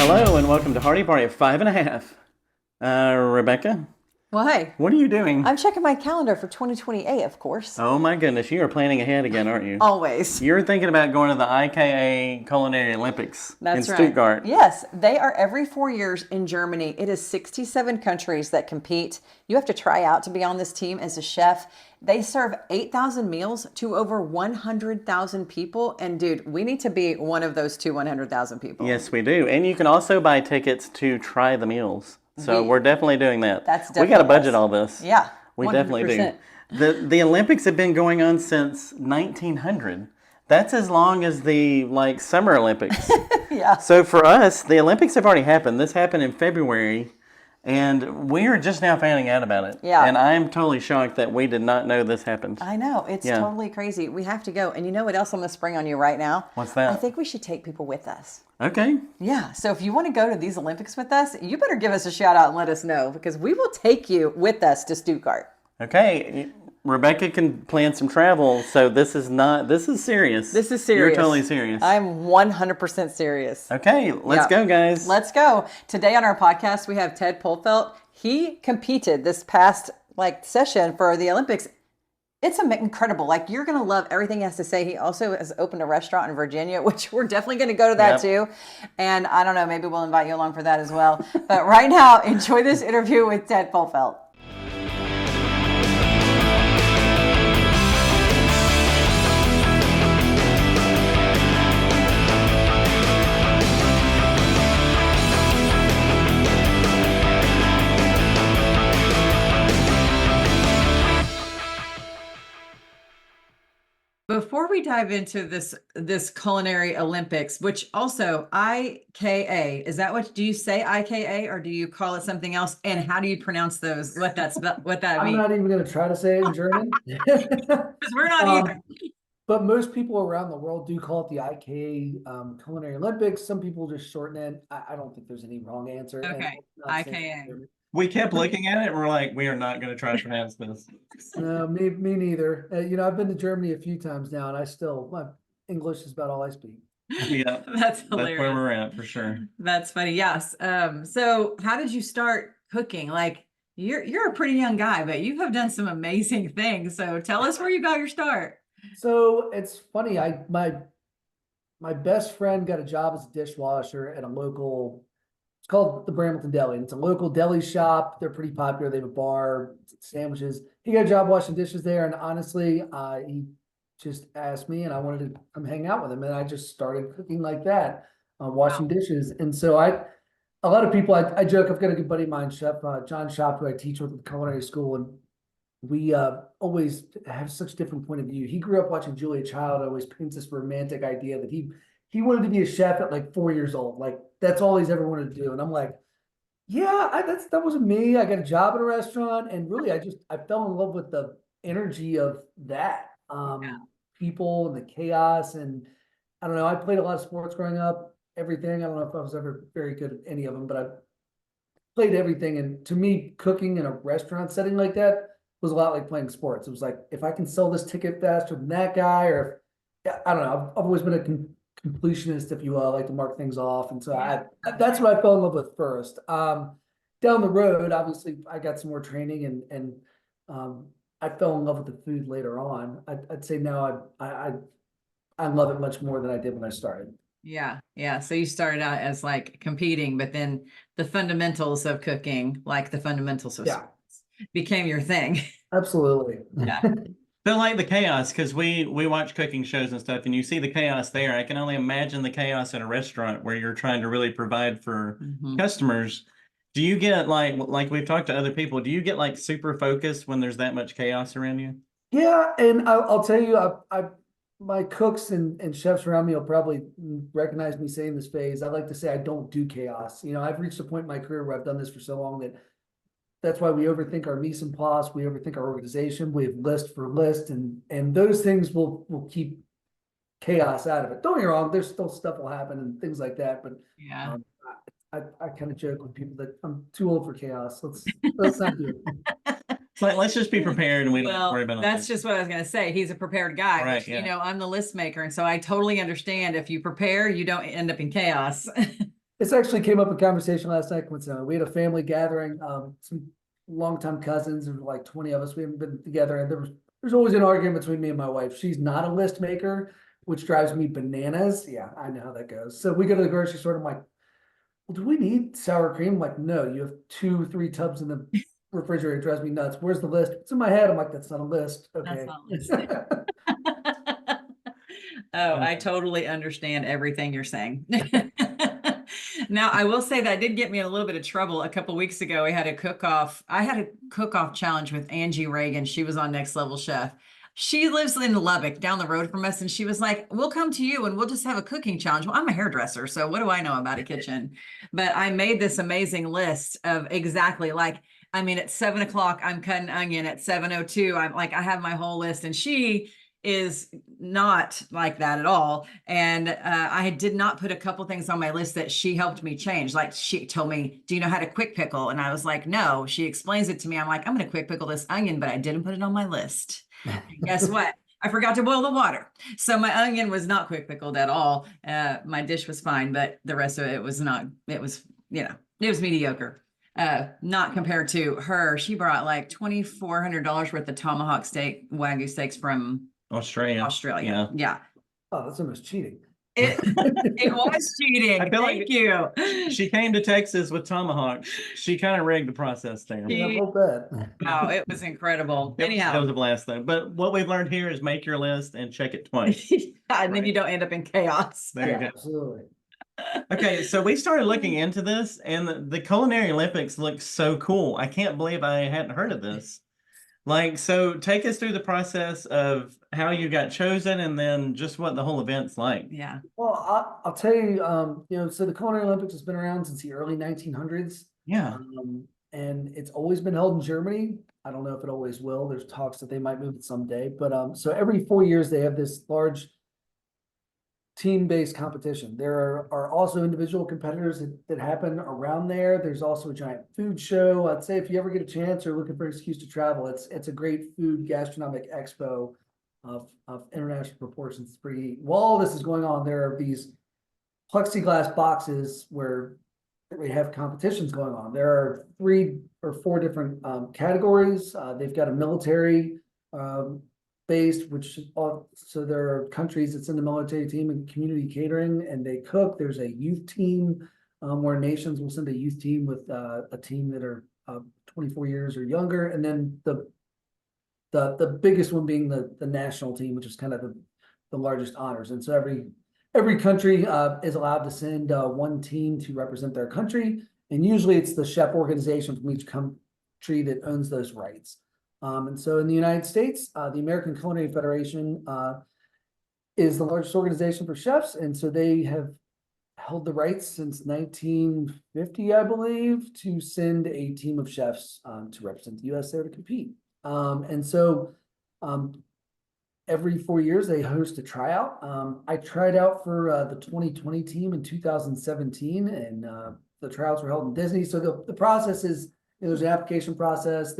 Hello and welcome to Hardy Party at 5.5. Rebecca, Well, hey, what are you doing? I'm checking my calendar for 2028, of course. Oh my goodness, you are planning ahead again, aren't you? Always. You're thinking about going to the IKA Culinary Olympics in That's right. Stuttgart. Yes, they are every 4 years in Germany. It is 67 countries that compete. You have to try out to be on this team as a chef. They serve 8,000 meals to over 100,000 people. And dude, we need to be one of those 100,000 people. Yes, we do. And you can also buy tickets to try the meals. So we're definitely doing that. That's We got to definitely budget us. all this. Yeah, We definitely do. 100%. The Olympics have been going on since 1900. That's as long as the Summer Olympics. Yeah. So for us, the Olympics have already happened. This happened in February, and we are just now finding out about it. Yeah. And I'm totally shocked that we did not know this happened. I know. It's Yeah. totally crazy. We have to go. And you know what else I'm going to spring on you right now? What's that? I think we should take people with us. Okay. Yeah, so if you want to go to these Olympics with us, you better give us a shout out and let us know because we will take you with us to Stuttgart. Okay. Rebecca can plan some travel, so this is serious. This is serious. You're totally serious. I'm 100% serious. Okay, let's go, guys. Let's go. Today on our podcast, we have Ted Polfelt. He competed this past session for the Olympics. It's incredible. You're going to love everything he has to say. He also has opened a restaurant in Virginia, which we're definitely going to go to that too. And I don't know, maybe we'll invite you along for that as well. But right now, enjoy this interview with Ted Polfelt. Before we dive into this culinary Olympics, which also IKA, is that what do you say IKA or do you call it something else? And how do you pronounce those? What that I'm means? not even going to try to say it in German. Because we're not either. But most people around the world do call it the IKA Culinary Olympics. Some people just shorten it. I don't think there's any wrong answer. Okay, IKA. We kept looking at it, and we're like, we are not going to try to pronounce this. No, me neither. I've been to Germany a few times now, and my English is about all I speak. Yeah, That's hilarious. That's where we're at for sure. That's funny. Yes. So how did you start cooking? You're a pretty young guy, but you have done some amazing things. So tell us where you got your start. So it's funny. My best friend got a job as a dishwasher at a local. It's called the Brambleton Deli, and it's a local deli shop. They're pretty popular. They have a bar, sandwiches. He got a job washing dishes there, and honestly, he just asked me, and I wanted to come hang out with him, and I just started cooking like that, washing dishes. And so a lot of people, I joke, I've got a good buddy of mine, Chef John Shop, who I teach with at the culinary school, and we always have such different point of view. He grew up watching Julia Child, always paints this romantic idea that he wanted to be a chef at 4 years old. That's all he's ever wanted to do. And I'm like, yeah, that wasn't me. I got a job at a restaurant, and really, I fell in love with the energy of that. People and the chaos, and I don't know. I played a lot of sports growing up. Everything. I don't know if I was ever very good at any of them, but I played everything. And to me, cooking in a restaurant setting like that was a lot like playing sports. It was like, if I can sell this ticket faster than that guy, or I don't know. I've always been a completionist, if you will. I like to mark things off, and so that's what I fell in love with first. Down the road, obviously, I got some more training, and I fell in love with the food later on. I'd say now I love it much more than I did when I started. Yeah. So you started out as competing, but then the fundamentals of cooking, the fundamentals of sports, became your thing. Absolutely. Yeah. But the chaos, because we watch cooking shows and stuff, and you see the chaos there. I can only imagine the chaos in a restaurant where you're trying to really provide for customers. Do you get like we've talked to other people? Do you get super focused when there's that much chaos around you? Yeah, and I'll tell you, my cooks and chefs around me will probably recognize me saying this phase. I like to say I don't do chaos. I've reached a point in my career where I've done this for so long that's why we overthink our mise en place. We overthink our organization. We have list for list, and those things will keep chaos out of it. Don't get me wrong. There's still stuff will happen and things like that, but Yeah. I kind of joke with people that I'm too old for chaos. Let's not do it. It's let's just be prepared and we don't Well, worry about it. that's just what I was going to say. He's a prepared guy, Right, which, I'm the list maker. And so I totally understand if you prepare, you don't end up in chaos. This actually came up in conversation last night with we had a family gathering, some longtime cousins, there were like 20 of us. We haven't been together, and there's always an argument between me and my wife. She's not a list maker, which drives me bananas. Yeah, I know how that goes. So we go to the grocery store, and I'm like, well, do we need sour cream? I'm like, no, you have 2-3 tubs in the refrigerator. It drives me nuts. Where's the list? It's in my head. I'm like, that's not a list. That's Okay. not listed. Oh, I totally understand everything you're saying. Now, I will say that did get me in a little bit of trouble. A couple weeks ago, we had a cook-off. I had a cook-off challenge with Angie Reagan. She was on Next Level Chef. She lives in Lubbock down the road from us. And she was like, we'll come to you and we'll just have a cooking challenge. Well, I'm a hairdresser, so what do I know about a kitchen? But I made this amazing list of exactly like, I mean, at 7 o'clock, I'm cutting onion. At 7:02, I'm like, I have my whole list. And she is not like that at all. And I did not put a couple things on my list that she helped me change. Like she told me, do you know how to quick pickle? And I was like, no. She explains it to me. I'm like, I'm going to quick pickle this onion, but I didn't put it on my list. And guess what? I forgot to boil the water. So my onion was not quick pickled at all. My dish was fine, but the rest of it was not, it was, it was mediocre. Not compared to her. She brought like $2,400 worth of tomahawk steak, Wagyu steaks from Australia. Yeah. Oh, that's almost cheating. It was cheating. I feel Thank like you. She came to Texas with tomahawks. She kind of rigged the process there. Yeah, I hope that. Wow, it was incredible. It was Anyhow, a blast though. But what we've learned here is make your list and check it twice. and then you don't end up in chaos. There you Yeah, go. absolutely. Okay, so we started looking into this, and the Culinary Olympics looks so cool. I can't believe I hadn't heard of this. Like, so take us through the process of how you got chosen, and then just what the whole event's like. Yeah. Well, I'll tell you, so the Culinary Olympics has been around since the early 1900s. Yeah. And it's always been held in Germany. I don't know if it always will. There's talks that they might move it someday. But so every 4 years they have this large team-based competition. There are also individual competitors that happen around there. There's also a giant food show. I'd say if you ever get a chance or looking for an excuse to travel, it's a great food gastronomic expo of international proportions. It's pretty. While all this is going on, there are these plexiglass boxes where we have competitions going on. There are 3 or 4 different categories. They've got a military based, which so there are countries that's in the military team and community catering, and they cook. There's a youth team where nations will send a youth team with a team that are 24 years or younger, and then the biggest one being the national team, which is kind of the largest honors. And so every country is allowed to send 1 team to represent their country, and usually it's the chef organization from each country that owns those rights. And so in the United States, the American Culinary Federation is the largest organization for chefs. And so they have held the rights since 1950, I believe, to send a team of chefs to represent the US there to compete. And so every 4 years they host a tryout. I tried out for the 2020 team in 2017, and the tryouts were held in Disney. So the process is, there's an application process.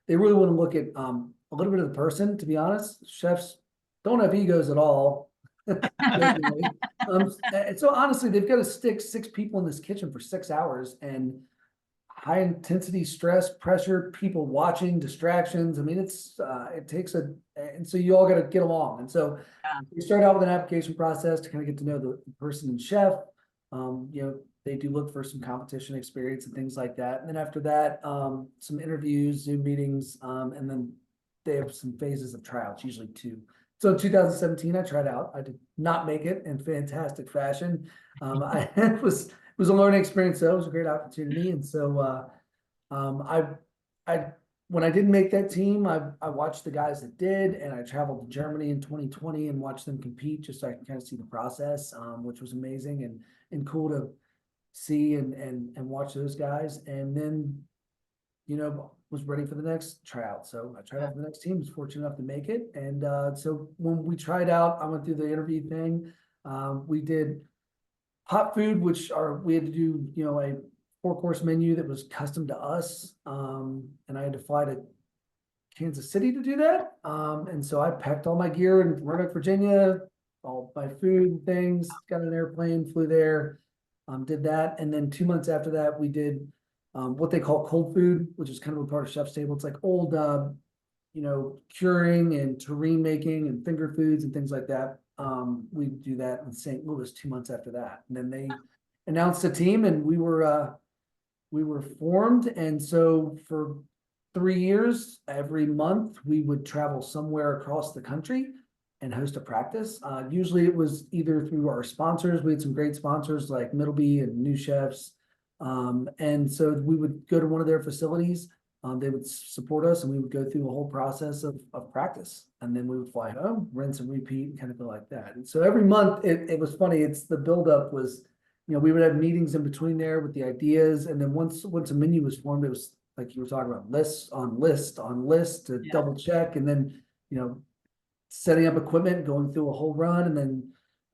They really want to look at a little bit of the person, to be honest. Chefs don't have egos at all. And so honestly, they've got to stick 6 people in this kitchen for 6 hours, and high intensity stress, pressure, people watching, distractions. I mean, it takes and so you all got to get along. And so we start out with an application process to kind of get to know the person and chef. They do look for some competition experience and things like that. And then after that, some interviews, Zoom meetings, and then they have some phases of tryouts, usually 2. So in 2017, I tried out. I did not make it in fantastic fashion. It was a learning experience, though. It was a great opportunity. And so when I didn't make that team, I watched the guys that did, and I traveled to Germany in 2020 and watched them compete just so I can kind of see the process, which was amazing and cool to see and watch those guys. And then, was ready for the next tryout. So I tried out for the next team, was fortunate enough to make it. And so when we tried out, I went through the interview thing. We did hot food, we had to do, a 4-course menu that was custom to us. And I had to fly to Kansas City to do that. And so I packed all my gear in Roanoke, Virginia, all my food and things, got an airplane, flew there, Did that. And then 2 months after that, we did what they call cold food, which is kind of a part of chef's table. It's like old, curing and terrine making and finger foods and things like that. We do that in St. Louis 2 months after that. And then they announced a team and we were formed. And so for 3 years, every month, we would travel somewhere across the country and host a practice. Usually it was either through our sponsors. We had some great sponsors like Middleby and New Chefs. And so we would go to one of their facilities. They would support us and we would go through a whole process of practice. And then we would fly home, rinse and repeat, and kind of go like that. And so every month it was funny. It's the buildup was, we would have meetings in between there with the ideas. And then once a menu was formed, it was like you were talking about, list on list on list to double check. And then, setting up equipment, going through a whole run, and then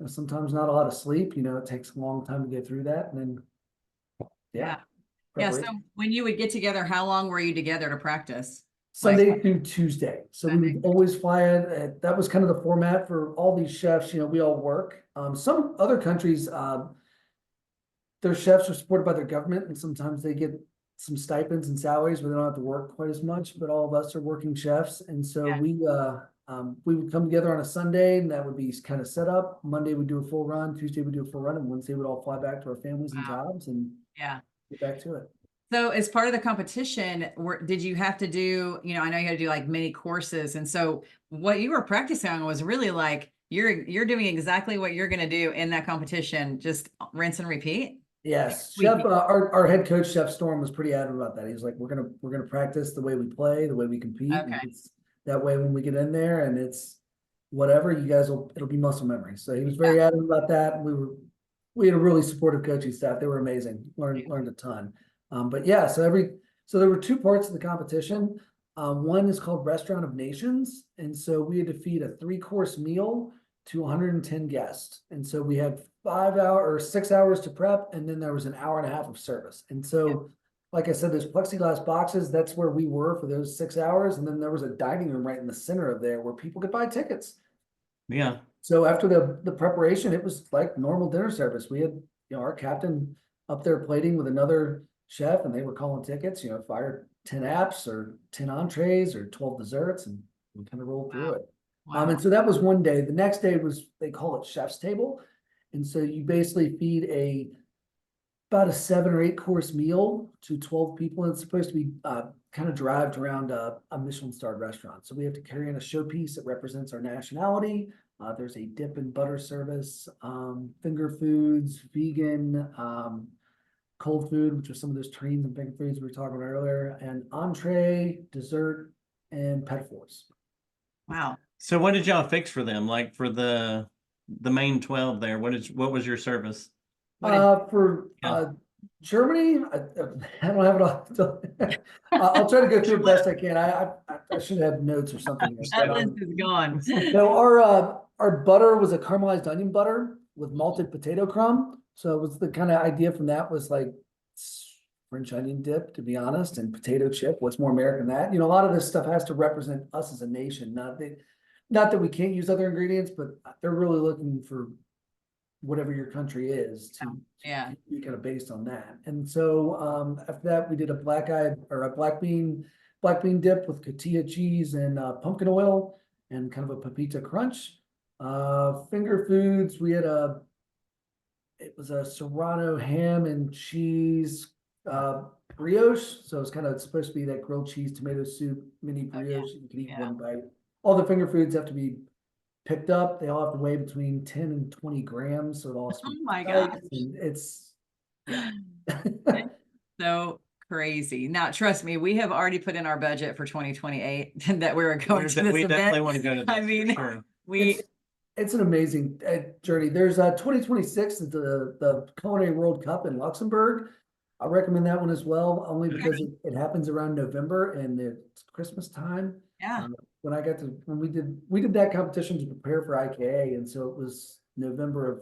sometimes not a lot of sleep. It takes a long time to get through that. And then, Yeah. So preparation. when you would get together, how long were you together to practice? Sunday through Tuesday. So we would always fly in. That was kind of the format for all these chefs. We all work. Some other countries, their chefs are supported by their government, and sometimes they get some stipends and salaries, but they don't have to work quite as much. But all of us are working chefs, and so we would come together on a Sunday, and that would be kind of set up. Monday we'd do a full run, Tuesday we'd do a full run, and Wednesday we'd all fly back to our families and jobs and get back to it. So as part of the competition, did you have to do, I know you had to do like mini courses. And so what you were practicing on was really like, you're doing exactly what you're going to do in that competition, just rinse and repeat. Yes, Chef, our head coach, Chef Storm, was pretty adamant about that. He was like, we're gonna practice the way we play, the way we compete. Okay. And that way, when we get in there and it's whatever, you guys it'll be muscle memory. So he was very adamant about that. And we had a really supportive coaching staff. They were amazing. Learned a ton. But yeah, so there were 2 parts of the competition. One is called Restaurant of Nations, and so we had to feed a 3-course meal to 110 guests. And so we had 6 hours to prep, and then there was an hour and a half of service. And so, like I said, there's plexiglass boxes. That's where we were for those 6 hours. And then there was a dining room right in the center of there where people could buy tickets. Yeah. So after the preparation, it was like normal dinner service. We had, our captain up there plating with another chef, and they were calling tickets, fired 10 apps or 10 entrees or 12 desserts, and we kind of rolled through it. Wow. And so that was one day. The next day was, they call it chef's table. And so you basically feed about a 7 or 8 course meal to 12 people. And it's supposed to be kind of derived around a Michelin starred restaurant. So we have to carry in a showpiece that represents our nationality. There's a dip and butter service, finger foods, vegan, cold food, which are some of those terrines and finger foods we were talking about earlier, and entree, dessert, and pet fours. Wow. So what did y'all fix for them? Like for the main 12 there, what was your service? For Germany, I don't have it all. I'll try to go through it best I can. I should have notes or something. That list is gone. So our butter was a caramelized onion butter with malted potato crumb. So it was the kind of idea from that was like French onion dip, to be honest, and potato chip. What's more American than that? A lot of this stuff has to represent us as a nation. Not that we can't use other ingredients, but they're really looking for whatever your country is to be kind of based on that. And so after that, we did a black bean dip with cotija cheese and pumpkin oil and kind of a papita crunch. Finger foods, we had it was a serrano ham and cheese brioche. So it's kind of supposed to be that grilled cheese tomato soup mini brioche. You can eat one bite. All the finger foods have to be picked up. They all have to weigh between 10 and 20 grams. So it all. Oh my gosh. It's so crazy. Now, trust me, we have already put in our budget for 2028 that we're going to this We event. definitely want to go to this. I mean, sure. It's an amazing journey. There's 2026 is the Culinary World Cup in Luxembourg. I recommend that one as well, only because it happens around November and it's Christmas time. Yeah. When we did that competition to prepare for IKA, and so it was November of,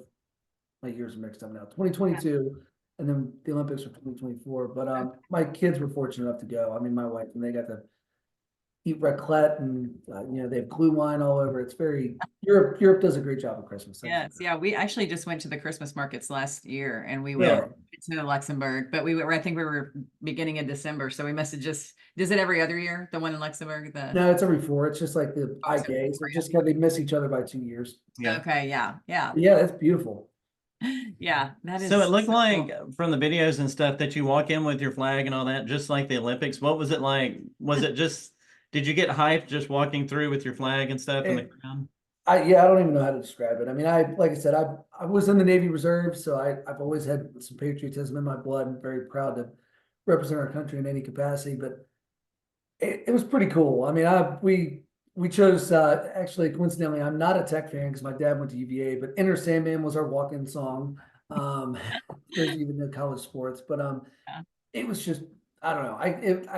my years are mixed up now, 2022, and then the Olympics were 2024. But my kids were fortunate enough to go. I mean, my wife, and they got to eat raclette, and they have glue wine all over. It's very Europe does a great job of Christmas. Yes, yeah, we actually just went to the Christmas markets last year, and we Really? went to Luxembourg, but I think we were beginning of December, so we must have just, is it every other year, the one in Luxembourg? No, it's every 4. It's just like the Oh, it's IKA. So just kind of they miss each other by 2 years. Yeah. Okay, yeah, yeah, But yeah, that's beautiful. yeah, that is. So it looked so like cool. from the videos and stuff that you walk in with your flag and all that, just like the Olympics. What was it like? Was it just, did you get hyped just walking through with your flag and stuff in the crowd? I don't even know how to describe it. I mean, like I said, I was in the Navy Reserve, so I've always had some patriotism in my blood. I'm very proud to represent our country in any capacity, but it was pretty cool. I mean, we chose actually coincidentally, I'm not a Tech fan because my dad went to UVA, but Enter Sandman was our walk-in song. Those even know college sports, but Yeah. it was just, I don't know. I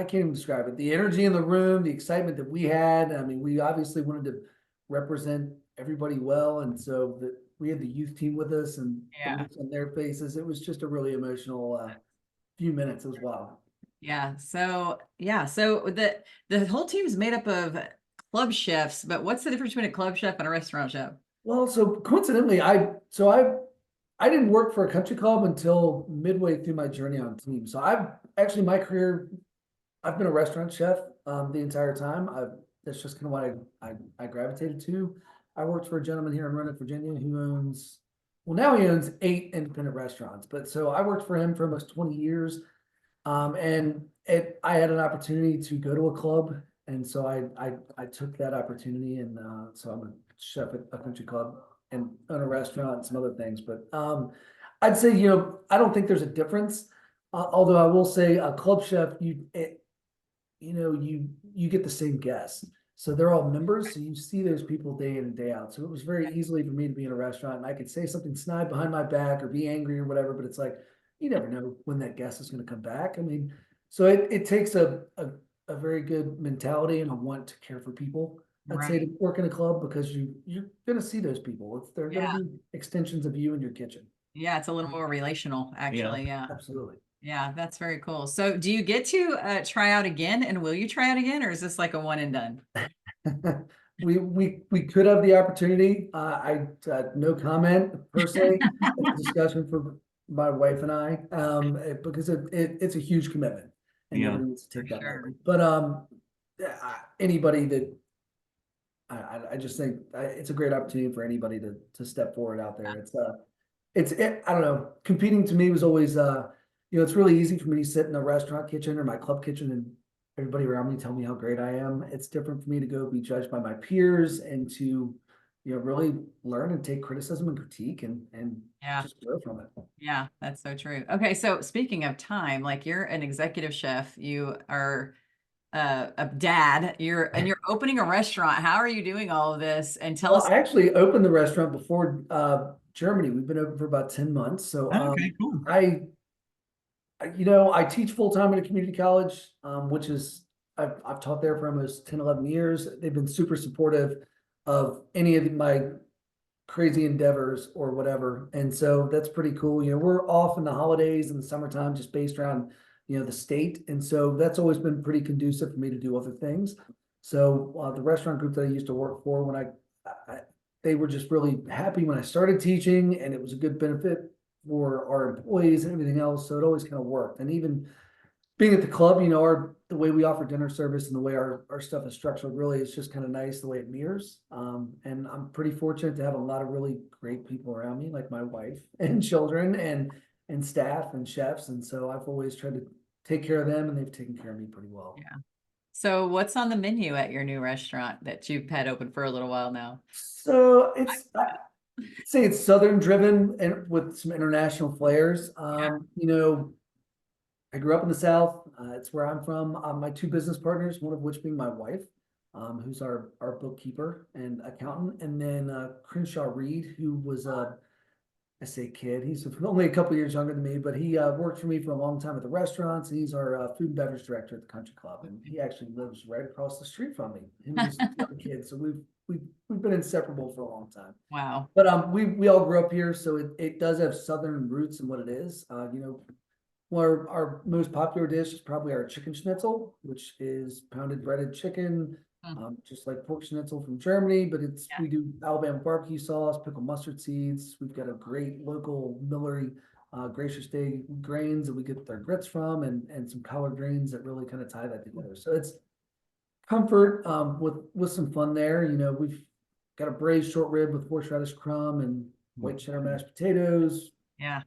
can't even describe it. The energy in the room, the excitement that we had. I mean, we obviously wanted to represent everybody well, and so that we had the youth team with us, and the Yeah. looks on their faces. It was just a really emotional few minutes. It was wild. Yeah. So the whole team is made up of club chefs, but what's the difference between a club chef and a restaurant chef? Well, so coincidentally, I didn't work for a country club until midway through my journey on team. So I've actually my career, I've been a restaurant chef the entire time. That's just kind of what I gravitated to. I worked for a gentleman here in Roanoke, Virginia, who owns, well, now he owns 8 independent restaurants. But so I worked for him for almost 20 years. I had an opportunity to go to a club, and so I took that opportunity, and so I'm a chef at a country club and own a restaurant and some other things. But I'd say I don't think there's a difference. Although I will say a club chef, you get the same guests. So they're all members. So you see those people day in and day out. So it was very easily for me to be in a restaurant and I could say something snide behind my back or be angry or whatever, but it's like, you never know when that guest is going to come back. I mean, so it takes a very good mentality and a want to care for people. I'd say to work in a club because you're going to see those people. They're going to be extensions of you in your kitchen. Yeah, it's a little more relational, actually. Yeah. Absolutely. Yeah, that's very cool. So do you get to try out again, and will you try out again, or is this like a one and done? We could have the opportunity. I no comment personally. It's a discussion for my wife and I, because it's a huge commitment, and nobody needs to take that lightly. But anybody that I just think it's a great opportunity for anybody to step forward out there. I don't know. Competing to me was always it's really easy for me to sit in a restaurant kitchen or my club kitchen and everybody around me tell me how great I am. It's different for me to go be judged by my peers and to, really learn and take criticism and critique and just grow from it. Yeah, that's so true. Okay, so speaking of time, like you're an executive chef, you are a dad, you're opening a restaurant. How are you doing all of this? And tell us. I actually opened the restaurant before Germany. We've been open for about 10 months. So Okay, cool. I teach full-time at a community college, which is, I've taught there for almost 10, 11 years. They've been super supportive of any of my crazy endeavors or whatever. And so that's pretty cool. We're off in the holidays and the summertime just based around, the state. And so that's always been pretty conducive for me to do other things. So the restaurant group that I used to work for, when they were just really happy when I started teaching, and it was a good benefit for our employees and everything else. So it always kind of worked. And even being at the club, the way we offer dinner service and the way our stuff is structured really is just kind of nice the way it mirrors. And I'm pretty fortunate to have a lot of really great people around me, like my wife and children and staff and chefs. And so I've always tried to take care of them, and they've taken care of me pretty well. Yeah. So what's on the menu at your new restaurant that you've had open for a little while now? So say it's Southern driven and with some international flares. I grew up in the South. It's where I'm from. My 2 business partners, one of which being my wife, who's our bookkeeper and accountant, and then Crenshaw Reed, who was I say kid. He's only a couple years younger than me, but he worked for me for a long time at the restaurants, and he's our food and beverage director at the country club, and he actually lives right across the street from me. Him and his young kids, so we've been inseparable for a long time. Wow. But we all grew up here, so it does have Southern roots in what it is. our most popular dish is probably our chicken schnitzel, which is pounded breaded chicken, just like pork schnitzel from Germany, but we do Alabama barbecue sauce, pickled mustard seeds. We've got a great local Millery Gracious Day grains that we get their grits from, and some collard greens that really kind of tie that together. So it's comfort with some fun there. We've got a braised short rib with horseradish crumb and white cheddar mashed potatoes, Yeah.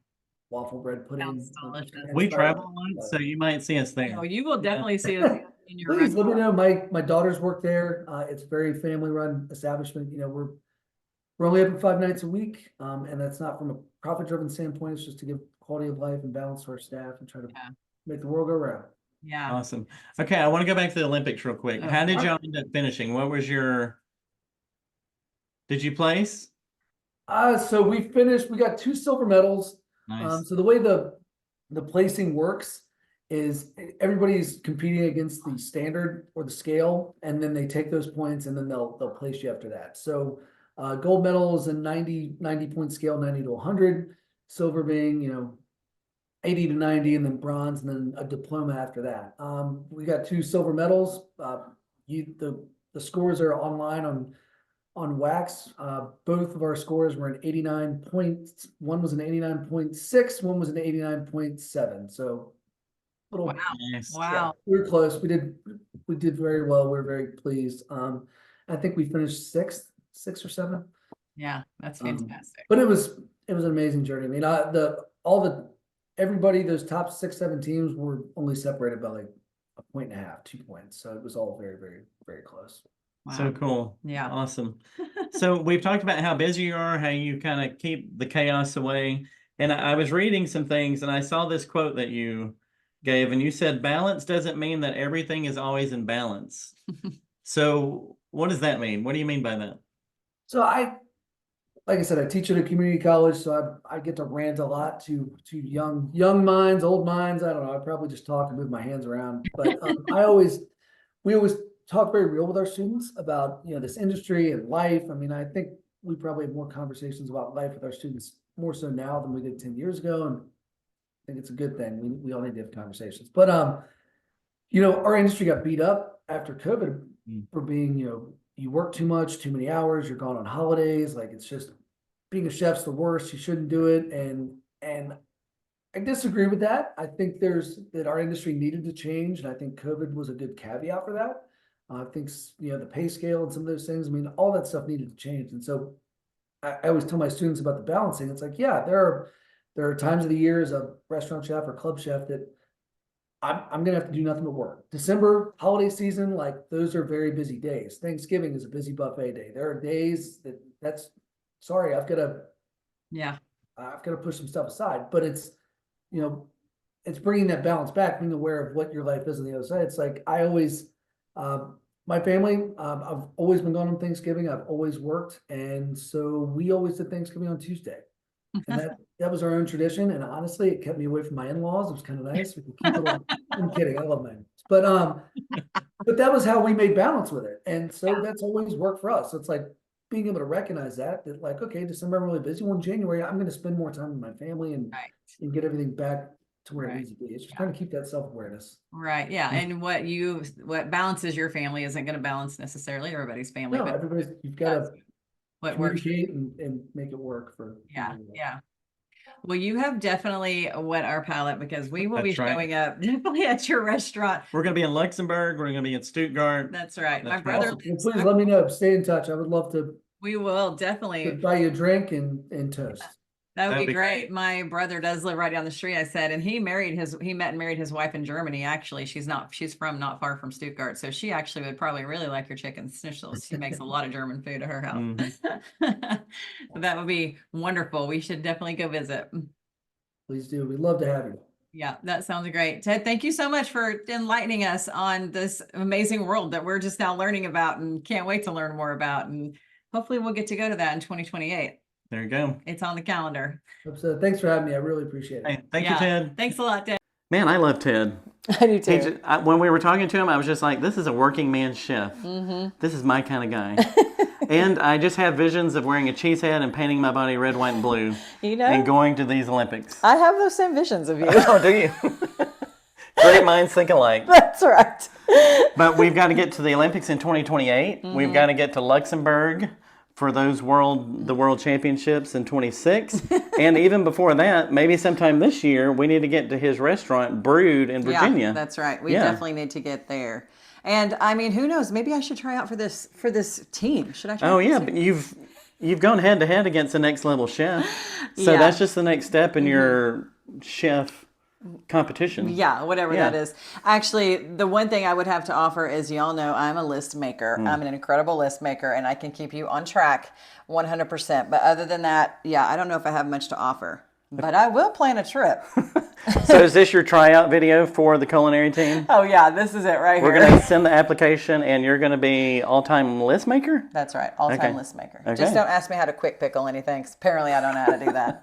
waffle bread pudding. Sounds delicious. We travel a lot, so you might see us there. Oh, you will definitely see us in your Please let me restaurant. know. My daughters work there. It's a very family run establishment. We're only open 5 nights a week. And that's not from a profit driven standpoint. It's just to give quality of life and balance to our staff and try to make the world go round. Yeah. Awesome. Okay, I want to go back to the Olympics real quick. How did y'all end up finishing? What was did you place? So we finished, we got 2 silver medals. Nice. So the way the placing works is everybody's competing against the standard or the scale, and then they take those points and then they'll place you after that. So gold medal is a 90 point scale, 90 to 100, silver being, 80 to 90, and then bronze, and then a diploma after that. We got 2 silver medals. The scores are online on Wax. Both of our scores were an 89 points. One was an 89.6, one was an 89.7. So little, Wow. Nice. Wow. yeah, we were close. We did very well. We were very pleased. I think we finished 6th or 7th. Yeah, that's fantastic. But it was an amazing journey. I mean, everybody, those top 6, 7 teams were only separated by like 1.5 points, 2 points. So it was all very, very, very close. Wow. So cool. Yeah. Awesome. So we've talked about how busy you are, how you kind of keep the chaos away. And I was reading some things and I saw this quote that you gave, and you said, balance doesn't mean that everything is always in balance. So what does that mean? What do you mean by that? So like I said, I teach at a community college, so I get to rant a lot to young minds, old minds. I don't know. I probably just talk and move my hands around, but we always talk very real with our students about this industry and life. I mean, I think we probably have more conversations about life with our students more so now than we did 10 years ago, and I think it's a good thing. We all need to have conversations, but our industry got beat up after COVID for being you work too much, too many hours, you're gone on holidays. Like, it's just, being a chef's the worst. You shouldn't do it. And I disagree with that. I think that our industry needed to change. And I think COVID was a good caveat for that. I think, the pay scale and some of those things, I mean, all that stuff needed to change. And so I always tell my students about the balancing. It's like, yeah, there are times of the year as a restaurant chef or club chef that I'm going to have to do nothing but work. December, holiday season, like, those are very busy days. Thanksgiving is a busy buffet day. There are days sorry, I've got to push some stuff aside, but it's bringing that balance back, being aware of what your life is on the other side. It's like, my family, I've always been gone on Thanksgiving. I've always worked. And so we always did Thanksgiving on Tuesday. And that was our own tradition. And honestly, it kept me away from my in-laws. It was kind of nice. We could keep it on. I'm kidding. I love my in-laws. But that was how we made balance with it. And so that's always worked for us. So it's like being able to recognize that like, okay, December, I'm really busy. Well, in January, I'm going to spend more time with my family and get everything back to where it needs to be. It's just trying to keep that self-awareness. Right. Yeah. And what balances your family isn't going to balance necessarily everybody's family. No, but you've got to what works. communicate and make it work for. Yeah. Yeah. Well, you have definitely whet our palate, because we will be showing up definitely at your restaurant. We're going to be in Luxembourg. We're going to be in Stuttgart. That's right. My That's brother. awesome. Well, please let me know. Stay in touch. I would love to We will definitely. buy you a drink and toast. That would That'd be be great. My brother does live right down the street, I said, and he met and married his wife in Germany. Actually, she's from not far from Stuttgart. So she actually would probably really like your chicken schnitzels. She makes a lot of German food at her house. So that would be wonderful. We should definitely go visit. Please do. We'd love to have you. Yeah, that sounds great. Ted, thank you so much for enlightening us on this amazing world that we're just now learning about and can't wait to learn more about. And hopefully we'll get to go to that in 2028. There you go. It's on the calendar. So thanks for having me. I really appreciate it. Hey, thank you, Ted. Thanks a lot, Ted. Man, I love Ted. I do too. When we were talking to him, I was just like, this is a working man chef. This is my kind of guy. And I just have visions of wearing a cheese head and painting my body red, white, and blue You know, and going to these Olympics. I have those same visions of you. Oh, do you? Great minds think alike. That's right. But we've got to get to the Olympics in 2028. We've got to get to Luxembourg for those the World Championships in 26. And even before that, maybe sometime this year, we need to get to his restaurant, Brood, in Virginia. Yeah, that's right. We Yeah. definitely need to get there. And I mean, who knows? Maybe I should try out for this team. Should I try? Oh out for yeah, this but team? you've gone head to head against the next level chef. So Yeah. that's just the next step in your chef competition. Yeah, whatever Yeah. that is. Actually, the one thing I would have to offer is y'all know I'm a list maker. I'm an incredible list maker, and I can keep you on track 100%. But other than that, yeah, I don't know if I have much to offer. But I will plan a trip. So is this your tryout video for the culinary team? Oh yeah, this is it right We're here. going to send the application and you're going to be all-time list maker? That's right, all-time Okay. list maker. Okay. Just don't ask me how to quick pickle anything, 'cause apparently I don't know how to do that.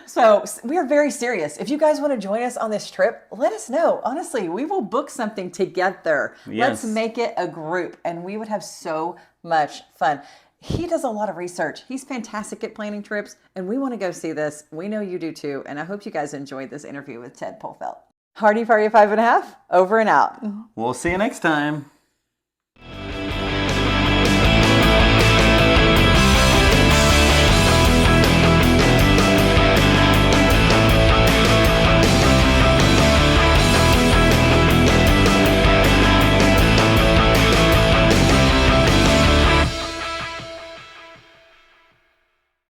So we are very serious. If you guys want to join us on this trip, let us know. Honestly, we will book something together. Let's Yes. make it a group, and we would have so much fun. He does a lot of research. He's fantastic at planning trips, and we want to go see this. We know you do too, and I hope you guys enjoyed this interview with Ted Polfelt. Hardy Party 5.5, over and out. We'll see you next time.